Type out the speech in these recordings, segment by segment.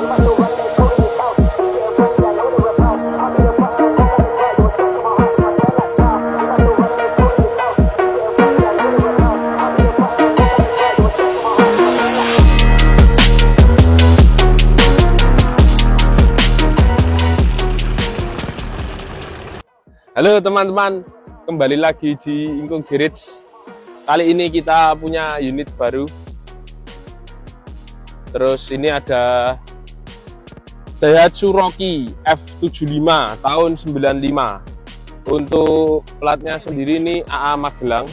Halo teman-teman, kembali lagi di Ingkung Garage. Kali ini kita punya unit baru. Terus ini ada Daihatsu Rocky F75 tahun 95. Untuk platnya sendiri ini AA Magelang.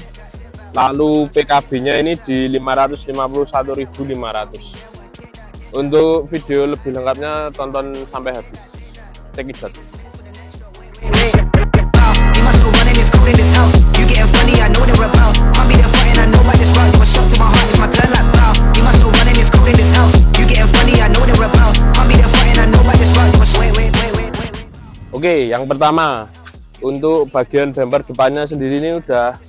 Lalu PKB-nya ini di 551.500. Untuk video lebih lengkapnya tonton sampai habis. Cekidot. Oke, yang pertama untuk bagian bumper depannya sendiri ini udah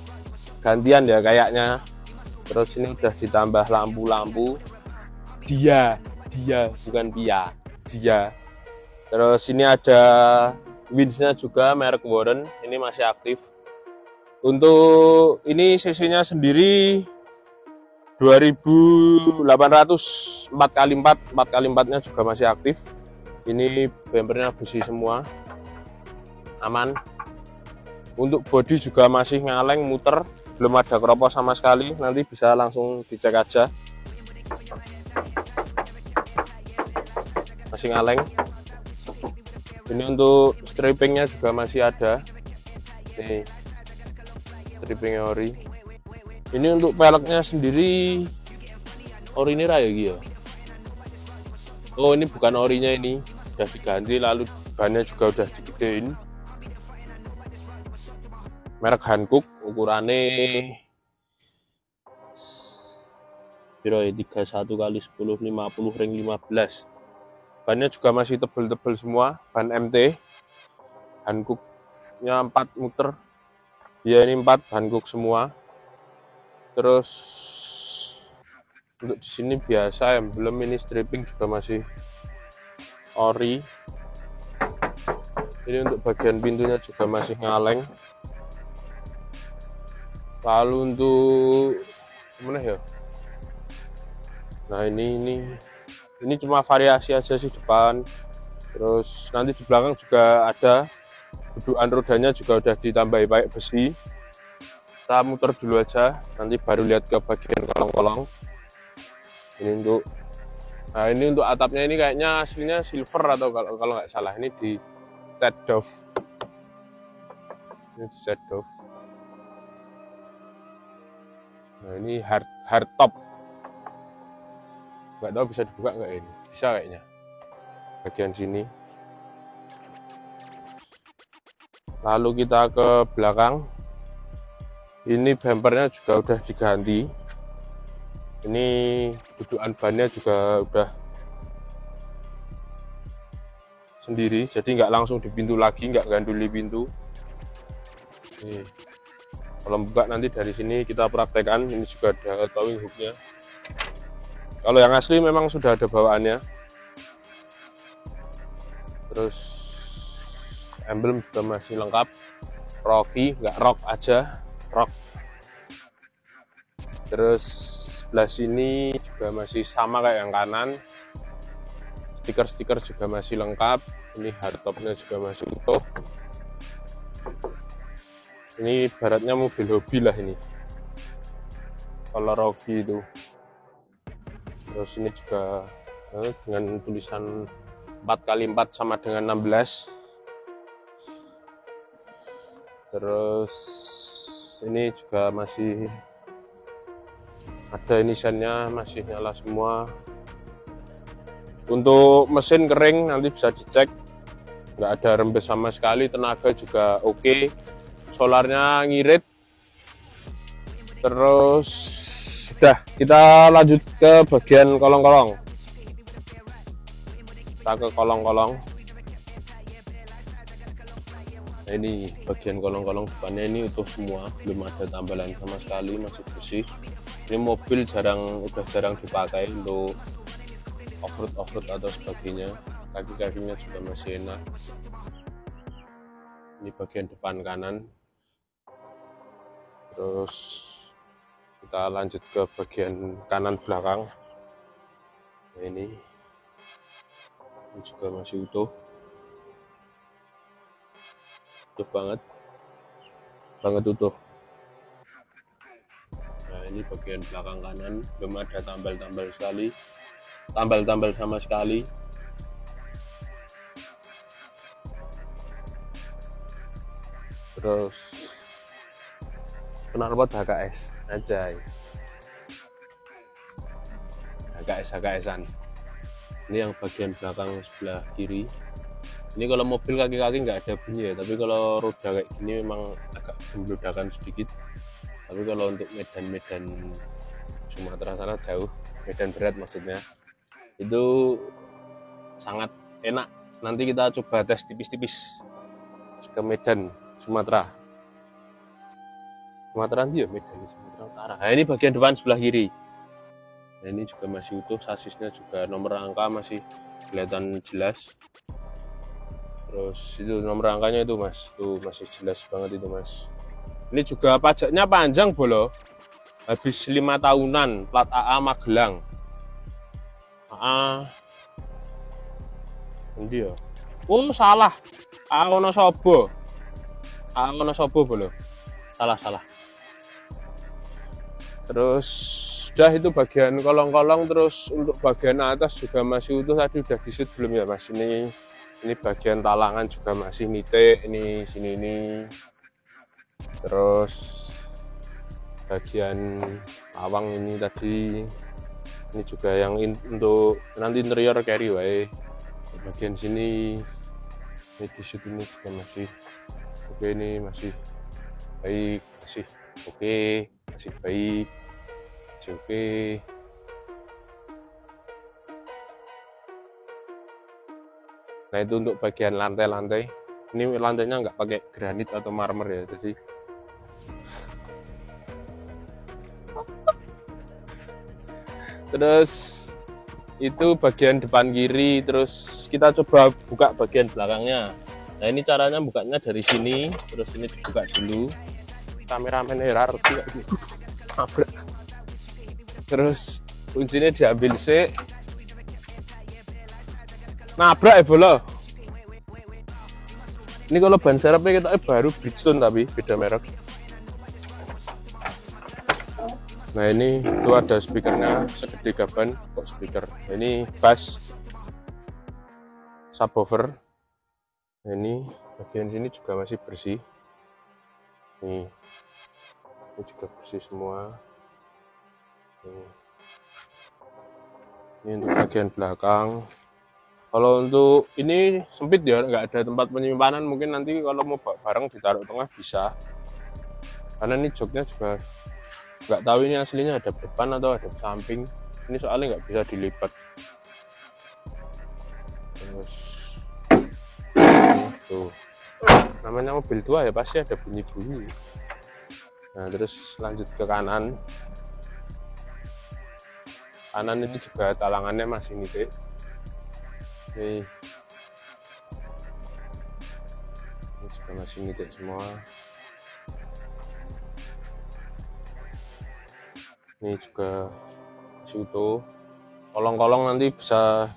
gantian ya kayaknya. Terus ini udah ditambah lampu-lampu dia bukan dia. Terus ini ada winch-nya juga merek Warren, ini masih aktif. Untuk ini cc-nya sendiri 2800 4x4, 4x4-nya juga masih aktif. Ini bumpernya besi semua, aman. Untuk bodi juga masih ngaleng, muter, belum ada keropos sama sekali. Nanti bisa langsung dicek aja, masih ngaleng. Ini untuk strippingnya juga masih ada, nih strippingnya ori. Ini untuk peleknya sendiri ori ini raya gitu. Oh, ini bukan orinya, ini udah diganti, lalu bannya juga udah digedein. Merek Hankook, ukurannya 31x10 50 ring 15. Bannya juga masih tebel-tebel semua, ban MT. Hankooknya 4 muter. Ya, ini 4 Hankook semua. Terus untuk di sini biasa emblem, ini stripping juga masih ori. Ini untuk bagian pintunya juga masih ngaleng. Lalu untuk mana ya? Nah, ini cuma variasi aja sih depan. Terus nanti di belakang juga ada dudukan rodanya juga udah ditambahi pakai besi. Kita muter dulu aja, nanti baru lihat ke bagian kolong-kolong. Ini untuk, nah ini untuk atapnya ini kayaknya aslinya silver atau kalau nggak salah ini di set off. Ini di set off. Nah, ini hard top. Nggak tahu bisa dibuka nggak ini? Bisa kayaknya. Bagian sini. Lalu kita ke belakang. Ini bumpernya juga udah diganti. Ini dudukan bannya juga udah sendiri, jadi nggak langsung di pintu lagi, nggak ganduli pintu. Nih, kalau buka nanti dari sini kita praktekkan. Ini juga ada towing hooknya. Kalau yang asli memang sudah ada bawaannya. Terus emblem juga masih lengkap. Rocky, nggak rock aja, rock. Terus sebelah sini juga masih sama kayak yang kanan. Stiker-stiker juga masih lengkap. Ini hardtopnya juga masih utuh. Ini baratnya mobil hobi lah ini, kalau Rocky itu. Terus ini juga dengan tulisan 4x4 sama dengan 16. Terus ini juga masih ada inisannya, masih nyala semua. Untuk mesin kering nanti bisa dicek, nggak ada rembes sama sekali. Tenaga juga oke. Solarnya ngirit. Terus sudah, kita lanjut ke bagian kolong-kolong. Kita ke kolong-kolong. Nah, ini bagian kolong-kolong depannya ini utuh semua, belum ada tambalan sama sekali, masih bersih. Ini mobil udah jarang dipakai untuk off-road atau sebagainya. Kaki-kakinya juga masih enak. Ini bagian depan kanan. Terus kita lanjut ke bagian kanan belakang. Nah, ini juga masih utuh banget utuh. Nah, ini bagian belakang kanan belum ada tambal sama sekali. Terus knalpot HKS aja, HKS-an. Ini yang bagian belakang sebelah kiri. Ini kalau mobil kaki-kaki nggak ada bunyi ya, tapi kalau roda kayak gini memang agak membludakan sedikit. Tapi kalau untuk medan Sumatera sana jauh, medan berat maksudnya, itu sangat enak. Nanti kita coba tes tipis-tipis ke Medan Sumatera nanti ya, Medan Sumatera Utara. Nah, ini bagian depan sebelah kiri. Nah, ini juga masih utuh, sasisnya juga nomor angka masih kelihatan jelas. Terus itu nomor angkanya itu mas, tuh masih jelas banget itu mas. Ini juga pajaknya panjang bolo, habis 5 tahunan, plat AA Magelang. Ini ya. Oh salah, AA Wonosobo bolo, salah. Terus sudah itu bagian kolong-kolong. Terus untuk bagian atas juga masih utuh, tadi udah disut belum ya mas? Ini bagian talangan juga masih nitik, ini sini ini. Terus bagian awang ini tadi, ini juga yang untuk nanti interior carry wae. Bagian sini ini disut ini juga masih oke, ini masih baik, masih oke. Nah, itu untuk bagian lantai. Ini lantainya nggak pakai granit atau marmer ya, jadi terus itu bagian depan kiri. Terus kita coba buka bagian belakangnya. Nah, ini caranya bukanya dari sini, terus ini dibuka dulu. Kameramen hierarki nabrak. Terus kuncinya diambil sih, nabrak ya bola. Ini kalau ban serepnya kita baru Bridgestone tapi beda merek. Nah, ini itu ada speakernya segede gaban kok speaker. Ini bass, subwoofer. Nah, ini bagian sini juga masih bersih. Nih, ini juga bersih semua. Ini untuk bagian belakang. Kalau untuk ini sempit ya, nggak ada tempat penyimpanan. Mungkin nanti kalau mau bareng ditaruh tengah bisa. Karena ini joknya juga nggak tahu ini aslinya ada depan atau ada samping. Ini soalnya nggak bisa dilipat. Terus tuh, namanya mobil tua ya pasti ada bunyi-bunyi. Nah, terus lanjut ke kanan. Kanan ini juga talangannya masih nitik. Ini juga masih nitik semua. Ini juga masih utuh. Kolong-kolong nanti bisa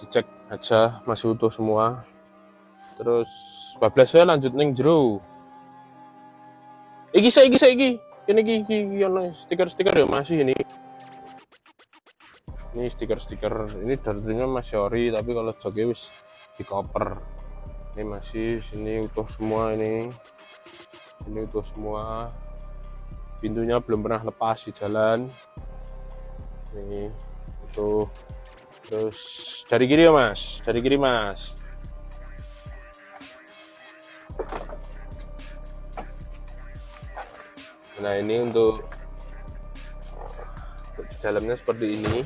dicek aja, masih utuh semua. Terus bablasnya lanjut ning jero. Iki. Ini stiker-stiker ya masih ini. Ini stiker-stiker, ini darinya masih ori, tapi kalau joknya wis di koper. Ini masih, sini utuh semua ini utuh semua. Pintunya belum pernah lepas di jalan. Ini utuh. Terus dari kiri ya mas, dari kiri mas. Nah, ini untuk di dalamnya seperti ini.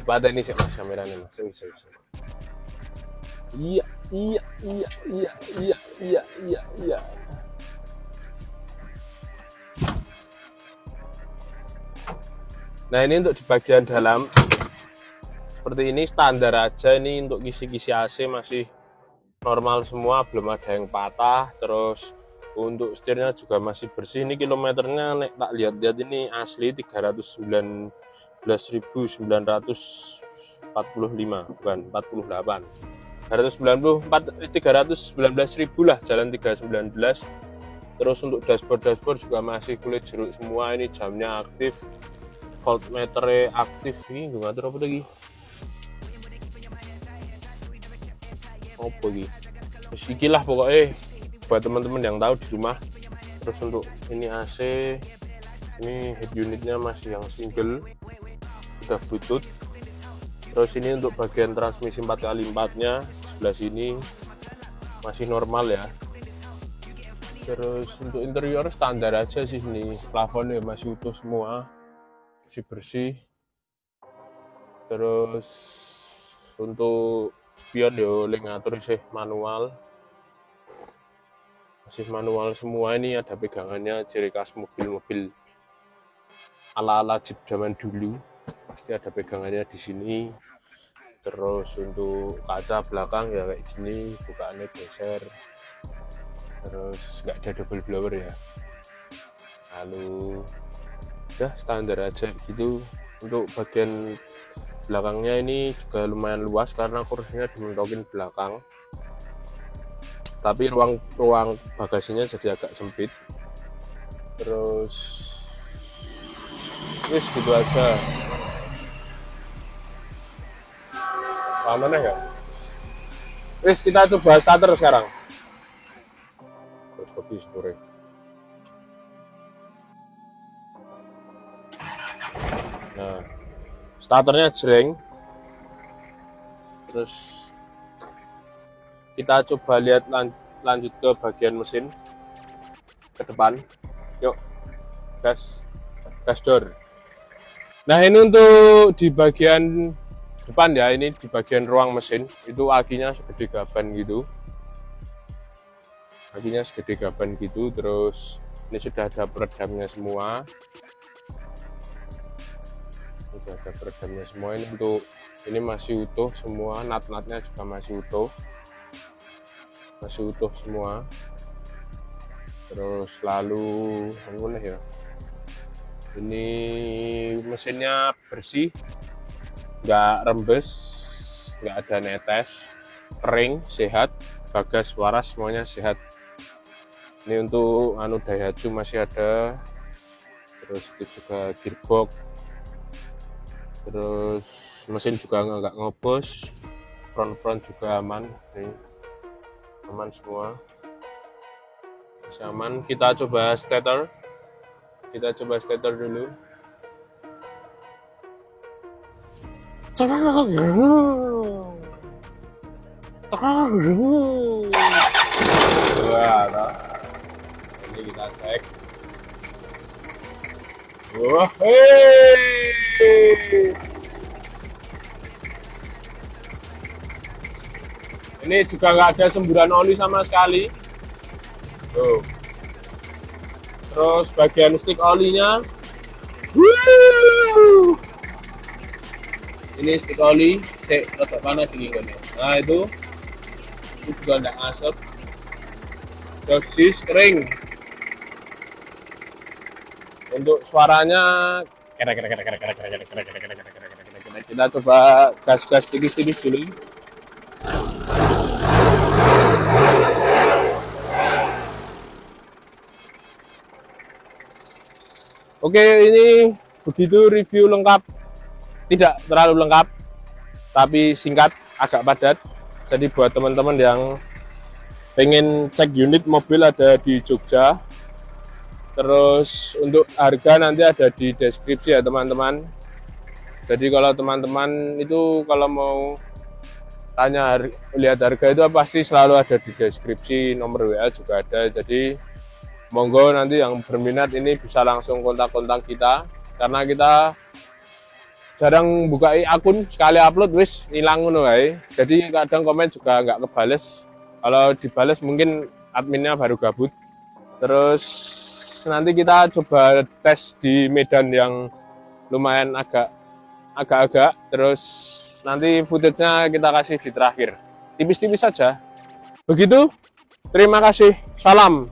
Pada ini sih mas kameranya mas, bisa. Iya. Nah ini untuk di bagian dalam seperti ini standar aja. Ini untuk kisi-kisi AC masih normal semua, belum ada yang patah. Terus untuk setirnya juga masih bersih. Ini kilometernya nek tak lihat-lihat ini asli 319.945, bukan 48. 319.000 lah, jalan 319. Terus untuk dashboard juga masih kulit jeruk semua. Ini jamnya aktif, voltmeternya aktif. Ini gue ngatur apa lagi? Apa lagi? Terus lah pokoknya buat teman-teman yang tahu di rumah. Terus untuk ini AC, ini head unitnya masih yang single, udah bluetooth. Terus ini untuk bagian transmisi 4x4 nya sebelah sini masih normal ya. Terus untuk interior standar aja sih, ini plafonnya masih utuh semua, masih bersih. Terus untuk spion yo ngatur sih manual, masih manual semua. Ini ada pegangannya, ciri khas mobil-mobil ala-ala Jeep zaman dulu, pasti ada pegangannya di sini. Terus untuk kaca belakang ya kayak gini, bukaannya geser. Terus nggak ada double blower ya. Lalu udah standar aja gitu. Untuk bagian belakangnya ini juga lumayan luas karena kursinya dimentokin belakang, tapi ruang bagasinya jadi agak sempit. Terus wis gitu aja. Mana ya? Wis kita coba starter sekarang. Terus kopi store. Nah, starternya jreng. Terus kita coba lihat lanjut ke bagian mesin ke depan. Yuk, gas door. Nah ini untuk di bagian depan ya, ini di bagian ruang mesin itu akinya segede gaban gitu. Akinya segede gaban gitu. Terus ini sudah ada peredamnya semua. Sudah ada peredamnya semua. Ini untuk ini masih utuh semua, nat-natnya juga masih utuh semua. Terus lalu mana ya, ini mesinnya bersih, nggak rembes, nggak ada netes, kering, sehat, bagas, waras, semuanya sehat. Ini untuk Daihatsu masih ada. Terus itu juga gearbox. Terus mesin juga nggak ngobos, front juga aman. Nih, aman semua, masih aman. Kita coba starter dulu. Wah, ini kita cek. Wah, ini juga nggak ada semburan oli sama sekali. Tuh. Terus bagian stick olinya, ini stick oli, rada panas ini kan. Nah itu juga nggak asap, dosis kering. Untuk suaranya kita coba gas tipis-tipis dulu. Oke, ini begitu review lengkap, tidak terlalu lengkap tapi singkat, agak padat. Jadi buat teman-teman yang pengen cek unit mobil ada di Jogja. Terus untuk harga nanti ada di deskripsi ya teman-teman. Jadi kalau teman-teman itu kalau mau tanya lihat harga itu pasti selalu ada di deskripsi, nomor WA juga ada. Jadi monggo nanti yang berminat ini bisa langsung kontak-kontak kita, karena kita jarang buka akun, sekali upload wis hilang ngono wae. Jadi kadang komen juga nggak kebales. Kalau dibales mungkin adminnya baru gabut. Terus nanti kita coba tes di medan yang lumayan agak-agak, terus nanti footage-nya kita kasih di terakhir, tipis-tipis saja. Begitu, terima kasih, salam.